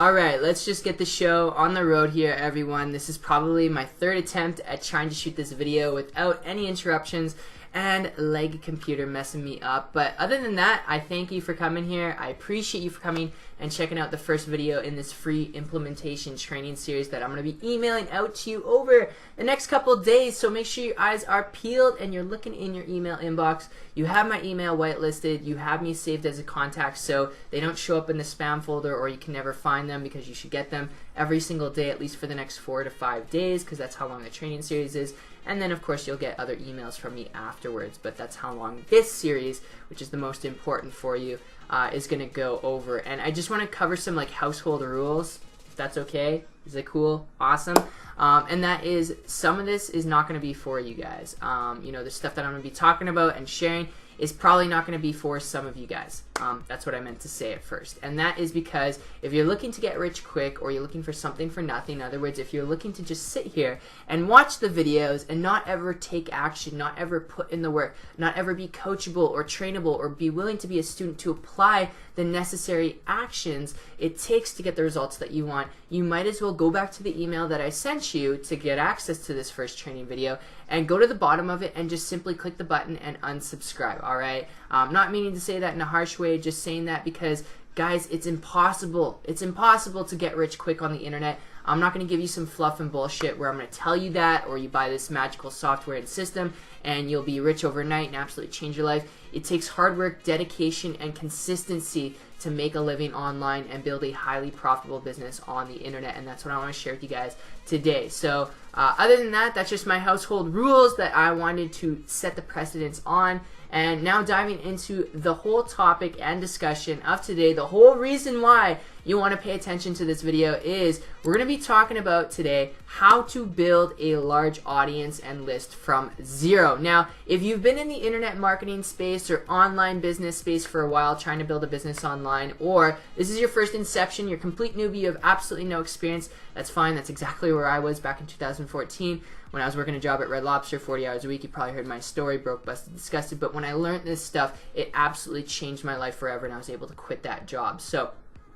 Alright, let's just get the show on the road here, everyone. This is probably my third attempt at trying to shoot this video without any interruptions and leg computer messing me up. But other than that, I thank you for coming here. I appreciate you for coming and checking out the first video in this free implementation training series that I'm going to be emailing out to you over the next couple days. So make sure your eyes are peeled and you're looking in your email inbox. You have my email whitelisted. You have me saved as a contact so they don't show up in the spam folder or you can never find them, because you should get them every single day, at least for the next 4 to 5 days, because that's how long the training series is. And then of course you'll get other emails from me afterwards, but that's how long this series, which is the most important for you, is going to go over. And I just want to cover some like household rules, if that's okay. Is it cool? Awesome. And that is, some of this is not going to be for you guys. You know, the stuff that I'm going to be talking about and sharing is probably not going to be for some of you guys. That's what I meant to say at first. And that is because if you're looking to get rich quick, or you're looking for something for nothing, in other words, if you're looking to just sit here and watch the videos and not ever take action, not ever put in the work, not ever be coachable or trainable or be willing to be a student to apply the necessary actions it takes to get the results that you want, you might as well go back to the email that I sent you to get access to this first training video and go to the bottom of it and just simply click the button and unsubscribe. Alright? Not meaning to say that in a harsh way, just saying that because, guys, it's impossible. It's impossible to get rich quick on the internet. I'm not going to give you some fluff and bullshit where I'm going to tell you that, or you buy this magical software and system and you'll be rich overnight and absolutely change your life. It takes hard work, dedication, and consistency to make a living online and build a highly profitable business on the internet, and that's what I want to share with you guys today. So other than that, that's just my household rules that I wanted to set the precedence on. And now diving into the whole topic and discussion of today, the whole reason why you want to pay attention to this video is we're going to be talking about today how to build a large audience and list from zero. Now, if you've been in the internet marketing space or online business space for a while trying to build a business online, or this is your first inception, you're a complete newbie, you have absolutely no experience, that's fine. That's exactly where I was back in 2014. When I was working a job at Red Lobster 40 hours a week. You probably heard my story, broke, busted, disgusted. But when I learned this stuff, it absolutely changed my life forever, and I was able to quit that job. So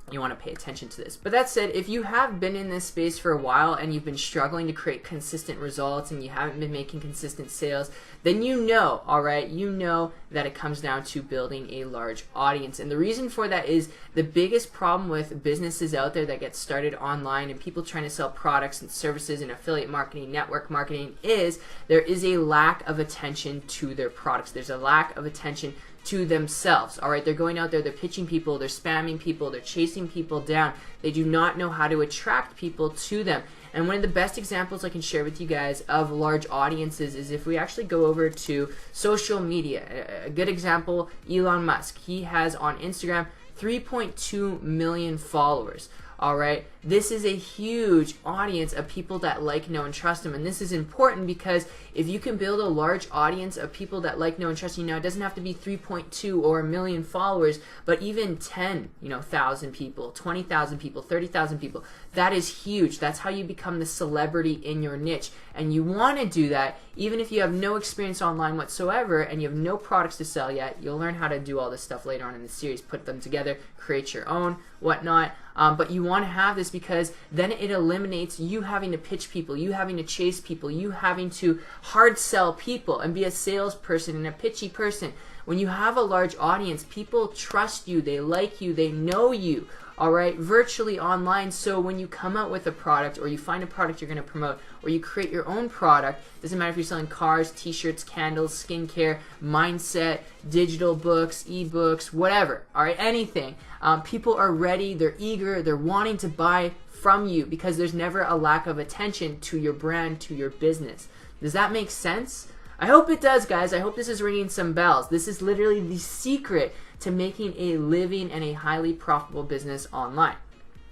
you want to pay attention to this. But that said, if you have been in this space for a while and you've been struggling to create consistent results and you haven't been making consistent sales, then you know, alright, you know that it comes down to building a large audience. And the reason for that is the biggest problem with businesses out there that get started online and people trying to sell products and services and affiliate marketing, network marketing, is there is a lack of attention to their products. There's a lack of attention to themselves. Alright, they're going out there, they're pitching people, they're spamming people, they're chasing people down. They do not know how to attract people to them. And one of the best examples I can share with you guys of large audiences is if we actually go over to social media. A good example, Elon Musk. He has on Instagram 3.2 million followers. Alright, this is a huge audience of people that like, know, and trust him. And this is important because if you can build a large audience of people that like, know, and trust you, now it doesn't have to be 3.2 or a million followers, but even 10,000 people, 20,000 people, 30,000 people. That is huge. That's how you become the celebrity in your niche. And you want to do that even if you have no experience online whatsoever and you have no products to sell yet. You'll learn how to do all this stuff later on in the series, put them together, create your own, whatnot. But you want to have this because then it eliminates you having to pitch people, you having to chase people, you having to hard sell people and be a salesperson and a pitchy person. When you have a large audience, people trust you, they like you, they know you, alright, virtually online. So when you come out with a product, or you find a product you're going to promote, or you create your own product, doesn't matter if you're selling cars, t-shirts, candles, skincare, mindset, digital books, ebooks, whatever, alright, anything. People are ready, they're eager, they're wanting to buy from you because there's never a lack of attention to your brand, to your business. Does that make sense? I hope it does, guys. I hope this is ringing some bells. This is literally the secret to making a living and a highly profitable business online.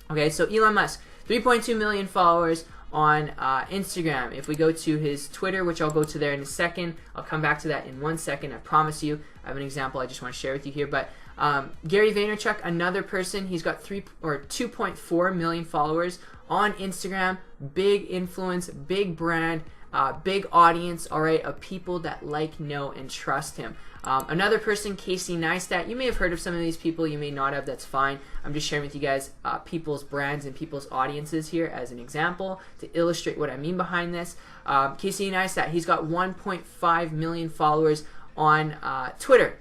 Okay, so Elon Musk, 3.2 million followers on Instagram. If we go to his Twitter, which I'll go to there in a second, I'll come back to that in 1 second, I promise you. I have an example I just want to share with you here, but Gary Vaynerchuk, another person, he's got 2.4 million followers on Instagram, big influence, big brand, big audience, alright, of people that like, know, and trust him. Another person, Casey Neistat, you may have heard of some of these people, you may not have, that's fine. I'm just sharing with you guys people's brands and people's audiences here as an example to illustrate what I mean behind this. Casey Neistat, he's got 1.5 million followers on Twitter.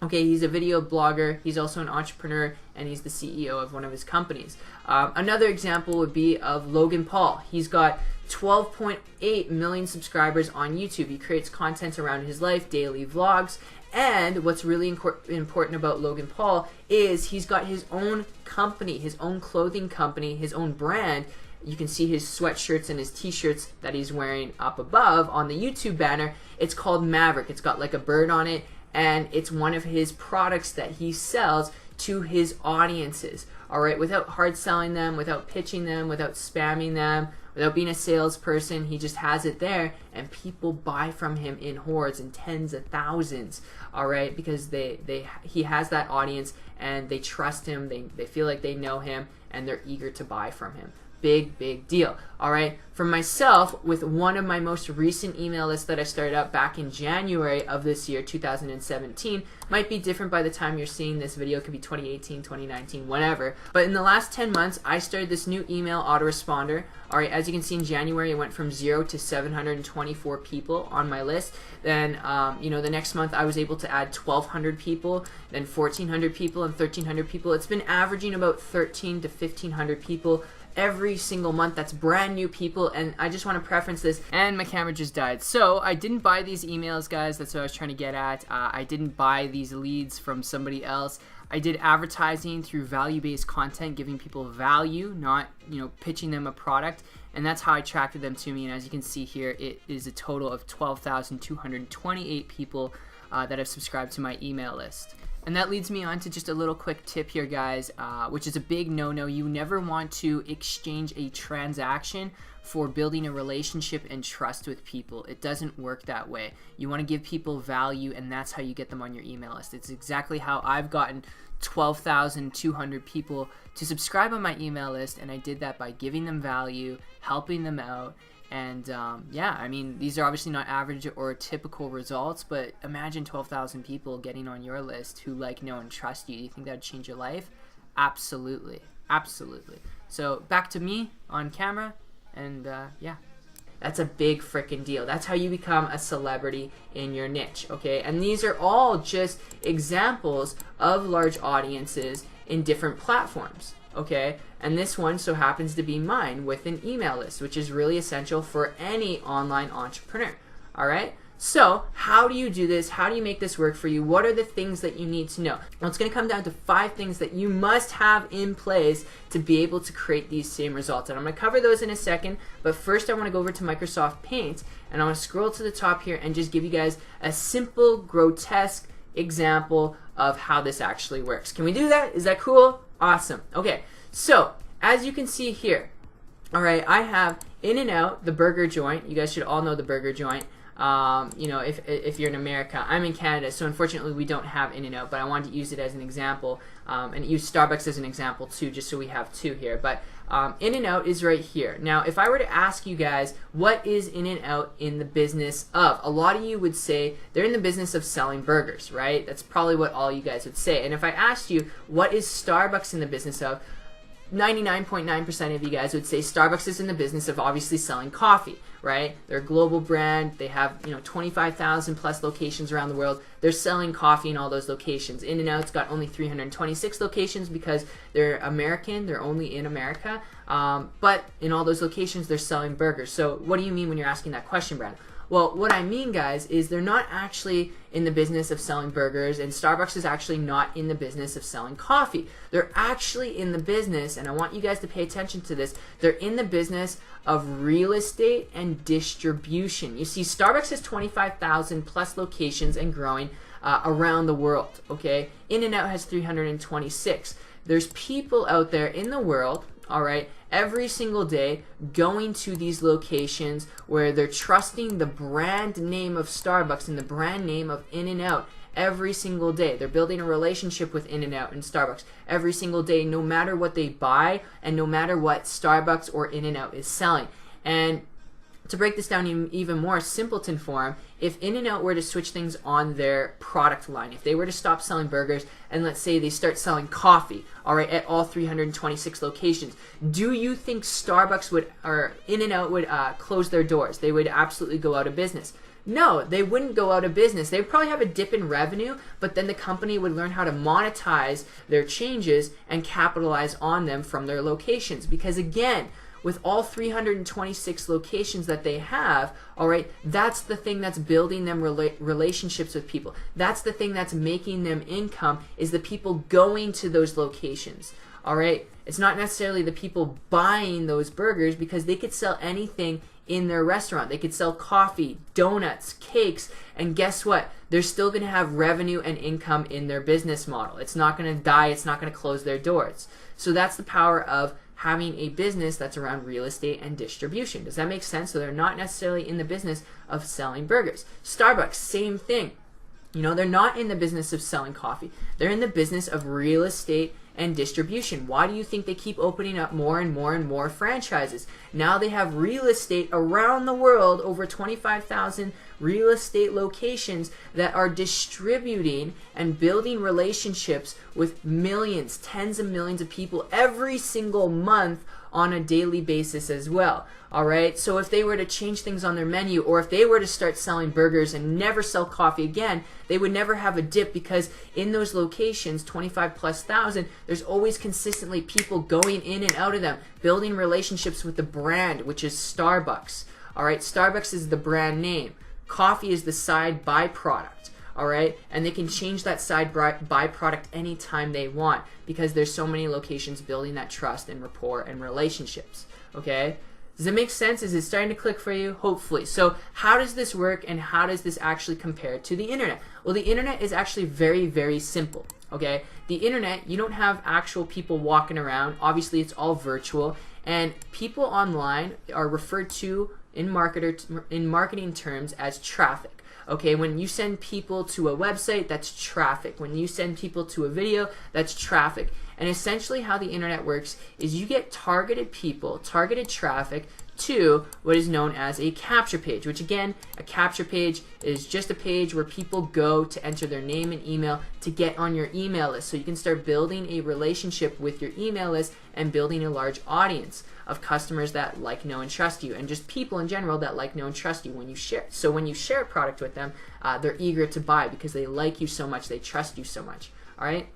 Okay, he's a video blogger, he's also an entrepreneur, and he's the CEO of one of his companies. Another example would be of Logan Paul. He's got 12.8 million subscribers on YouTube. He creates content around his life, daily vlogs, and what's really important about Logan Paul is he's got his own company, his own clothing company, his own brand. You can see his sweatshirts and his t-shirts that he's wearing up above on the YouTube banner. It's called Maverick. It's got like a bird on it, and it's one of his products that he sells to his audiences. Alright, without hard selling them, without pitching them, without spamming them, without being a salesperson, he just has it there, and people buy from him in hordes, in tens of thousands. Alright, because he has that audience, and they trust him, they feel like they know him, and they're eager to buy from him. Big deal. Alright, for myself, with one of my most recent email lists that I started up back in January of this year, 2017, might be different by the time you're seeing this video. It could be 2018, 2019, whatever. But in the last 10 months, I started this new email autoresponder. Alright, as you can see in January, it went from 0 to 724 people on my list. Then, the next month I was able to add 1,200 people, then 1,400 people, and 1,300 people. It's been averaging about 1,300 to 1,500 people every single month. That's brand new people, and I just want to preference this. And my camera just died. So I didn't buy these emails, guys. That's what I was trying to get at. I didn't buy these leads from somebody else. I did advertising through value-based content, giving people value, not pitching them a product, and that's how I attracted them to me. And as you can see here, it is a total of 12,228 people that have subscribed to my email list. And that leads me on to just a little quick tip here, guys, which is a big no-no. You never want to exchange a transaction for building a relationship and trust with people. It doesn't work that way. You want to give people value, and that's how you get them on your email list. It's exactly how I've gotten 12,200 people to subscribe on my email list, and I did that by giving them value, helping them out. And yeah, I mean, these are obviously not average or typical results, but imagine 12,000 people getting on your list who like, know, and trust you. Do you think that would change your life? Absolutely. Absolutely. So back to me on camera, and yeah. That's a big freaking deal. That's how you become a celebrity in your niche, okay? And these are all just examples of large audiences in different platforms. Okay, and this one so happens to be mine with an email list, which is really essential for any online entrepreneur. Alright, so how do you do this? How do you make this work for you? What are the things that you need to know? Well, it's going to come down to 5 things that you must have in place to be able to create these same results, and I'm going to cover those in a second. But first I want to go over to Microsoft Paint, and I want to scroll to the top here and just give you guys a simple, grotesque example of how this actually works. Can we do that? Is that cool? Awesome. Okay, so as you can see here, alright, I have In-N-Out, the burger joint. You guys should all know the burger joint. If you're in America. I'm in Canada, so unfortunately we don't have In-N-Out, but I wanted to use it as an example, and use Starbucks as an example too, just so we have 2 here. But In-N-Out is right here. Now, if I were to ask you guys, what is In-N-Out in the business of? A lot of you would say they're in the business of selling burgers, right? That's probably what all you guys would say. And if I asked you, what is Starbucks in the business of? 99.9% of you guys would say Starbucks is in the business of obviously selling coffee, right? They're a global brand. They have 25,000 plus locations around the world. They're selling coffee in all those locations. In-N-Out's got only 326 locations because they're American. They're only in America. But in all those locations, they're selling burgers. So what do you mean when you're asking that question, Brad? Well, what I mean, guys, is they're not actually in the business of selling burgers, and Starbucks is actually not in the business of selling coffee. They're actually in the business, and I want you guys to pay attention to this, they're in the business of real estate and distribution. You see, Starbucks has 25,000 plus locations and growing around the world, okay? In-N-Out has 326. There's people out there in the world, all right, every single day going to these locations where they're trusting the brand name of Starbucks and the brand name of In-N-Out every single day. They're building a relationship with In-N-Out and Starbucks every single day, no matter what they buy and no matter what Starbucks or In-N-Out is selling. And To break this down in even more simpleton form, if In-N-Out were to switch things on their product line, if they were to stop selling burgers and let's say they start selling coffee, all right, at all 326 locations, do you think Starbucks would, or In-N-Out would close their doors? They would absolutely go out of business. No, they wouldn't go out of business. They would probably have a dip in revenue, but then the company would learn how to monetize their changes and capitalize on them from their locations. Because again, with all 326 locations that they have, all right, that's the thing that's building them relationships with people. That's the thing that's making them income, is the people going to those locations. All right, it's not necessarily the people buying those burgers, because they could sell anything in their restaurant. They could sell coffee, donuts, cakes, and guess what? They're still going to have revenue and income in their business model. It's not going to die. It's not going to close their doors. So that's the power of having a business that's around real estate and distribution. Does that make sense? So they're not necessarily in the business of selling burgers. Starbucks, same thing. You know, they're not in the business of selling coffee. They're in the business of real estate and distribution. Why do you think they keep opening up more and more and more franchises? Now they have real estate around the world, over 25,000 real estate locations that are distributing and building relationships with millions, tens of millions of people every single month on a daily basis as well. All right, so if they were to change things on their menu, or if they were to start selling burgers and never sell coffee again, they would never have a dip, because in those locations, 25,000+, there's always consistently people going in and out of them, building relationships with the brand, which is Starbucks. All right, Starbucks is the brand name. Coffee is the side byproduct. All right, and they can change that side byproduct anytime they want, because there's so many locations building that trust and rapport and relationships. Okay, does it make sense? Is it starting to click for you? Hopefully. So how does this work, and how does this actually compare to the internet? Well, the internet is actually very, very simple. Okay, the internet, you don't have actual people walking around. Obviously, it's all virtual, and people online are referred to in marketing terms as traffic. Okay, when you send people to a website, that's traffic. When you send people to a video, that's traffic. And essentially how the internet works is you get targeted people, targeted traffic to what is known as a capture page, which again, a capture page is just a page where people go to enter their name and email to get on your email list. So you can start building a relationship with your email list and building a large audience of customers that like, know, and trust you, and just people in general that like, know, and trust you when you share. So when you share a product with them, they're eager to buy because they like you so much, they trust you so much. All right.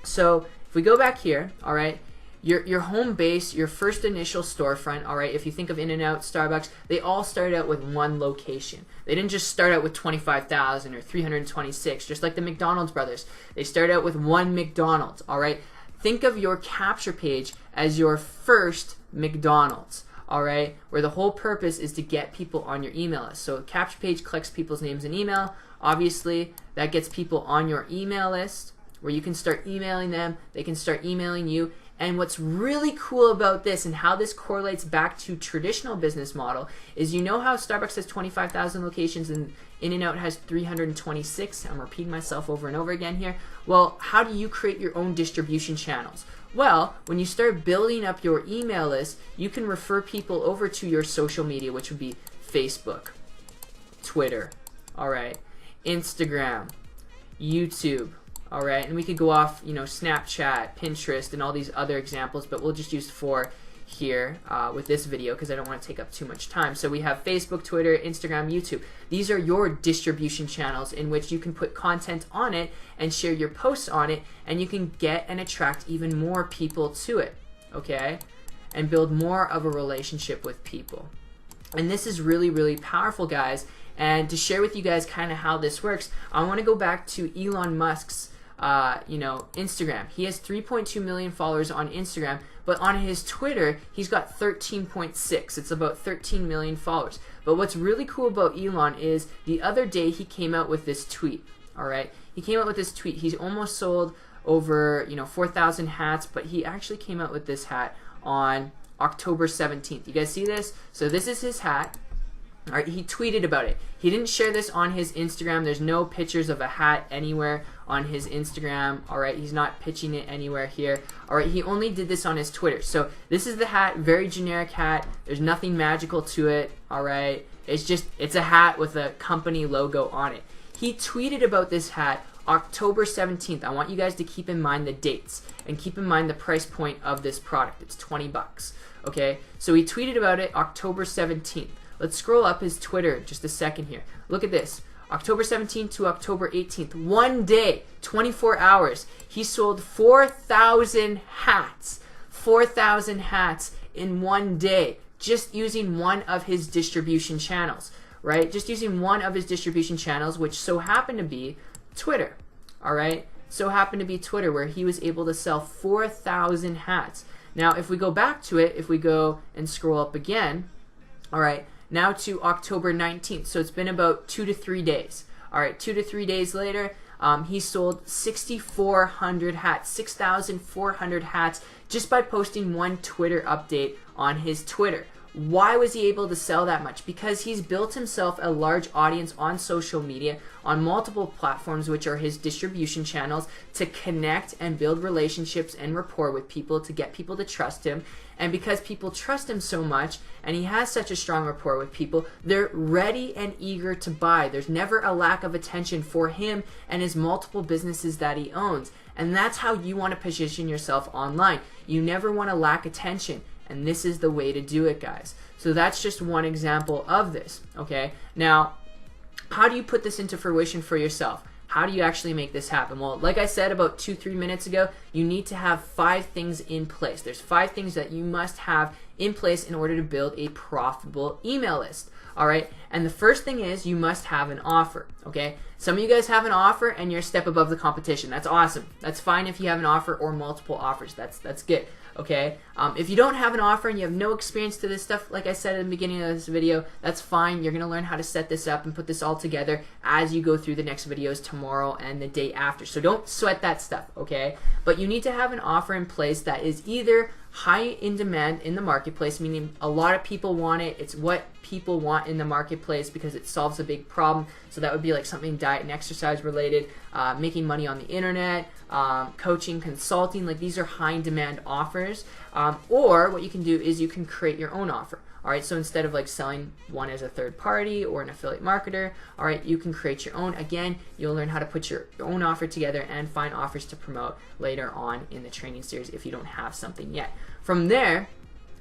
So if we go back here, all right, your home base, your first initial storefront, all right, if you think of In-N-Out, Starbucks, they all started out with one location. They didn't just start out with 25,000 or 326, just like the McDonald's brothers. They started out with one McDonald's, all right. Think of your capture page as your first McDonald's, all right, where the whole purpose is to get people on your email list. So capture page collects people's names and email. Obviously, that gets people on your email list where you can start emailing them. They can start emailing you. And what's really cool about this and how this correlates back to traditional business model is, you know how Starbucks has 25,000 locations and In-N-Out has 326? I'm repeating myself over and over again here. Well, how do you create your own distribution channels? Well, when you start building up your email list, you can refer people over to your social media, which would be Facebook, Twitter, all right, Instagram, YouTube, all right, and we could go off, you know, Snapchat, Pinterest, and all these other examples, but we'll just use 4 here with this video because I don't want to take up too much time. So we have Facebook, Twitter, Instagram, YouTube. These are your distribution channels in which you can put content on it and share your posts on it, and you can get and attract even more people to it, okay, and build more of a relationship with people. And this is really, really powerful, guys. And to share with you guys kind of how this works, I want to go back to Elon Musk's Instagram. He has 3.2 million followers on Instagram, but on his Twitter, he's got 13.6. It's about 13 million followers. But what's really cool about Elon is the other day he came out with this tweet. All right, he came out with this tweet. He's almost sold over 4,000 hats, but he actually came out with this hat on October 17th. You guys see this? So this is his hat. All right, he tweeted about it. He didn't share this on his Instagram. There's no pictures of a hat anywhere on his Instagram. All right, he's not pitching it anywhere here. All right, he only did this on his Twitter. So this is the hat, very generic hat. There's nothing magical to it. All right, it's a hat with a company logo on it. He tweeted about this hat October 17th. I want you guys to keep in mind the dates and keep in mind the price point of this product. It's 20 bucks. Okay, so he tweeted about it October 17th. Let's scroll up his Twitter just a second here. Look at this. October 17th to October 18th. 1 day, 24 hours. He sold 4,000 hats. 4,000 hats in 1 day, just using one of his distribution channels, right? Just using one of his distribution channels, which so happened to be Twitter, all right? So happened to be Twitter, where he was able to sell 4,000 hats. Now, if we go back to it, if we go and scroll up again, all right, now to October 19th. So it's been about 2 to 3 days. All right, 2 to 3 days later, he sold 6,400 hats, 6,400 hats just by posting one Twitter update on his Twitter. Why was he able to sell that much? Because he's built himself a large audience on social media, on multiple platforms, which are his distribution channels, to connect and build relationships and rapport with people, to get people to trust him. And because people trust him so much, and he has such a strong rapport with people, they're ready and eager to buy. There's never a lack of attention for him and his multiple businesses that he owns. And that's how you want to position yourself online. You never want to lack attention. And this is the way to do it, guys. So that's just one example of this, okay? Now, how do you put this into fruition for yourself? How do you actually make this happen? Well, like I said about 2-3 minutes ago, you need to have 5 things in place. There's 5 things that you must have in place in order to build a profitable email list. All right, and the first thing is you must have an offer, okay? Some of you guys have an offer and you're a step above the competition. That's awesome. That's fine if you have an offer or multiple offers. That's good, okay? If you don't have an offer and you have no experience to this stuff, like I said at the beginning of this video, that's fine. You're gonna learn how to set this up and put this all together as you go through the next videos tomorrow and the day after. So don't sweat that stuff, okay? But you need to have an offer in place that is either high in demand in the marketplace, meaning a lot of people want it. It's what people want in the marketplace because it solves a big problem. So that would be like something diet and exercise related, making money on the internet, coaching, consulting. Like these are high in demand offers. Or what you can do is you can create your own offer. All right, so instead of like selling one as a third party or an affiliate marketer, all right, you can create your own. Again, you'll learn how to put your own offer together and find offers to promote later on in the training series if you don't have something yet. From there,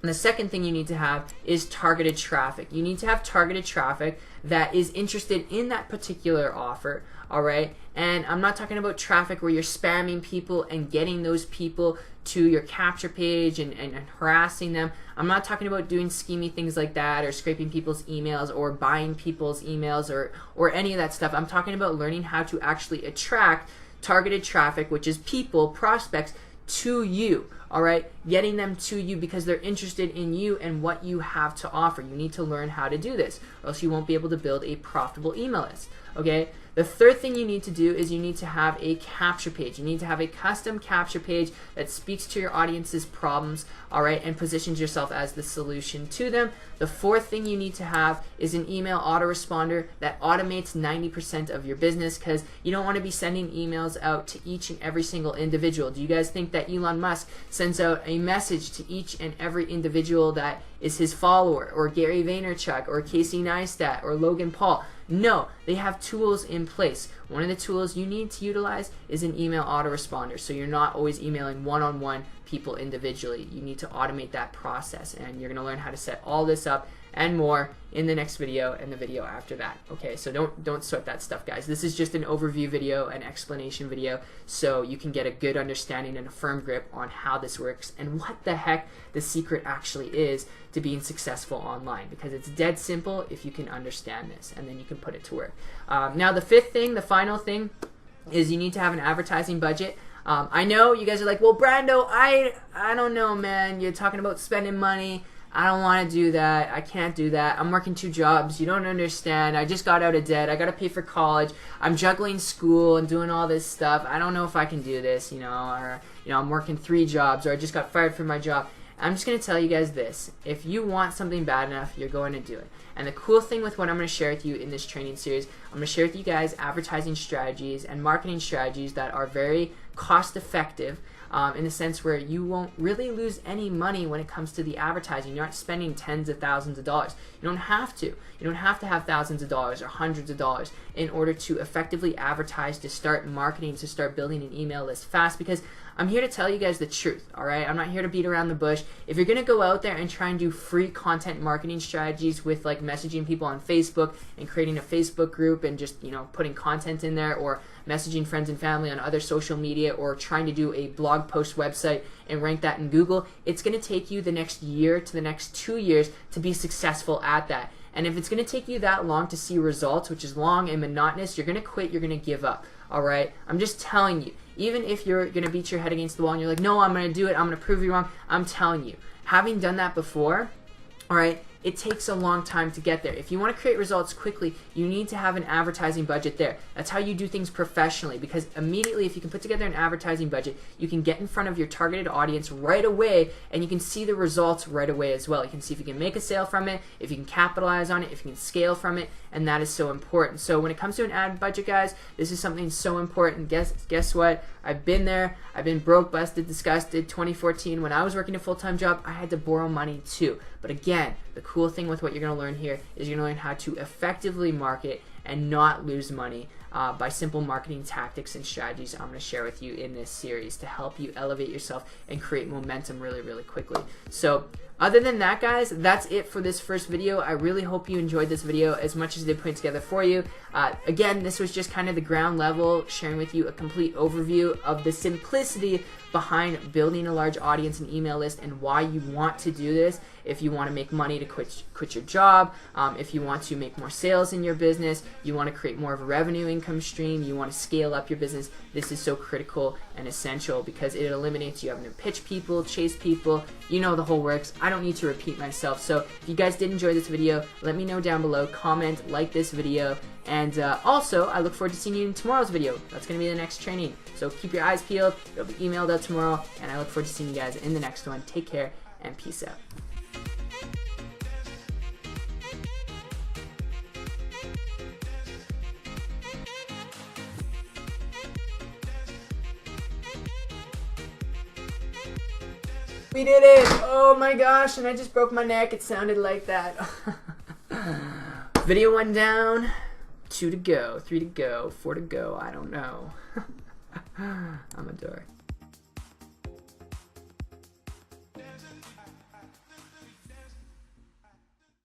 the second thing you need to have is targeted traffic. You need to have targeted traffic that is interested in that particular offer, all right? And I'm not talking about traffic where you're spamming people and getting those people to your capture page and harassing them. I'm not talking about doing schemy things like that or scraping people's emails or buying people's emails or any of that stuff. I'm talking about learning how to actually attract targeted traffic, which is people, prospects, to you, all right? Getting them to you because they're interested in you and what you have to offer. You need to learn how to do this, or else you won't be able to build a profitable email list, okay? The third thing you need to do is you need to have a capture page. You need to have a custom capture page that speaks to your audience's problems, all right, and positions yourself as the solution to them. The fourth thing you need to have is an email autoresponder that automates 90% of your business, because you don't want to be sending emails out to each and every single individual. Do you guys think that Elon Musk sends out a message to each and every individual that is his follower, or Gary Vaynerchuk, or Casey Neistat, or Logan Paul? No, they have tools in place. One of the tools you need to utilize is an email autoresponder, so you're not always emailing one-on-one people individually. You need to automate that process, and you're going to learn how to set all this up and more in the next video and the video after that. Okay, so don't sweat that stuff, guys. This is just an overview video, an explanation video, so you can get a good understanding and a firm grip on how this works and what the heck the secret actually is to being successful online, because it's dead simple if you can understand this, and then you can put it to work. Now the fifth thing, the final thing, is you need to have an advertising budget. I know you guys are like, well, Brando, I don't know, man. You're talking about spending money. I don't want to do that. I can't do that. I'm working 2 jobs. You don't understand. I just got out of debt. I got to pay for college. I'm juggling school and doing all this stuff. I don't know if I can do this, or I'm working 3 jobs, or I just got fired from my job. I'm just going to tell you guys this. If you want something bad enough, you're going to do it. And the cool thing with what I'm going to share with you in this training series, I'm going to share with you guys advertising strategies and marketing strategies that are very cost effective, in the sense where you won't really lose any money when it comes to the advertising. You aren't spending tens of thousands of dollars. You don't have to. You don't have to have thousands of dollars or hundreds of dollars in order to effectively advertise, to start marketing, to start building an email list fast, because I'm here to tell you guys the truth, all right? I'm not here to beat around the bush. If you're going to go out there and try and do free content marketing strategies with like messaging people on Facebook and creating a Facebook group and just, you know, putting content in there, or messaging friends and family on other social media, or trying to do a blog post website and rank that in Google, it's going to take you the next year to the next 2 years to be successful at that. And if it's going to take you that long to see results, which is long and monotonous, you're going to quit, you're going to give up, all right? I'm just telling you, even if you're going to beat your head against the wall and you're like, no, I'm going to do it, I'm going to prove you wrong, I'm telling you, having done that before, all right, it takes a long time to get there. If you want to create results quickly, you need to have an advertising budget there. That's how you do things professionally, because immediately if you can put together an advertising budget, you can get in front of your targeted audience right away, and you can see the results right away as well. You can see if you can make a sale from it, if you can capitalize on it, if you can scale from it, and that is so important. So when it comes to an ad budget, guys, this is something so important. Guess what? I've been there. I've been broke, busted, disgusted. 2014, when I was working a full-time job, I had to borrow money too. But again, the cool thing with what you're going to learn here is you're going to learn how to effectively market and not lose money by simple marketing tactics and strategies I'm going to share with you in this series to help you elevate yourself and create momentum really, really quickly. So other than that, guys, that's it for this first video. I really hope you enjoyed this video as much as I did put it together for you. Again, this was just kind of the ground level, sharing with you a complete overview of the simplicity behind building a large audience and email list and why you want to do this. If you want to make money to quit your job, if you want to make more sales in your business, you want to create more of a revenue income stream, you want to scale up your business, this is so critical and essential because it eliminates you having to pitch people, chase people, you know the whole works. I don't need to repeat myself. So if you guys did enjoy this video, let me know down below, comment, like this video, and also I look forward to seeing you in tomorrow's video. That's going to be the next training. So keep your eyes peeled, it'll be emailed out tomorrow, and I look forward to seeing you guys in the next one. Take care and peace out. We did it! Oh my gosh, and I just broke my neck. It sounded like that. Video 1 down, 2 to go, 3 to go, 4 to go. I don't know. I'm a dork.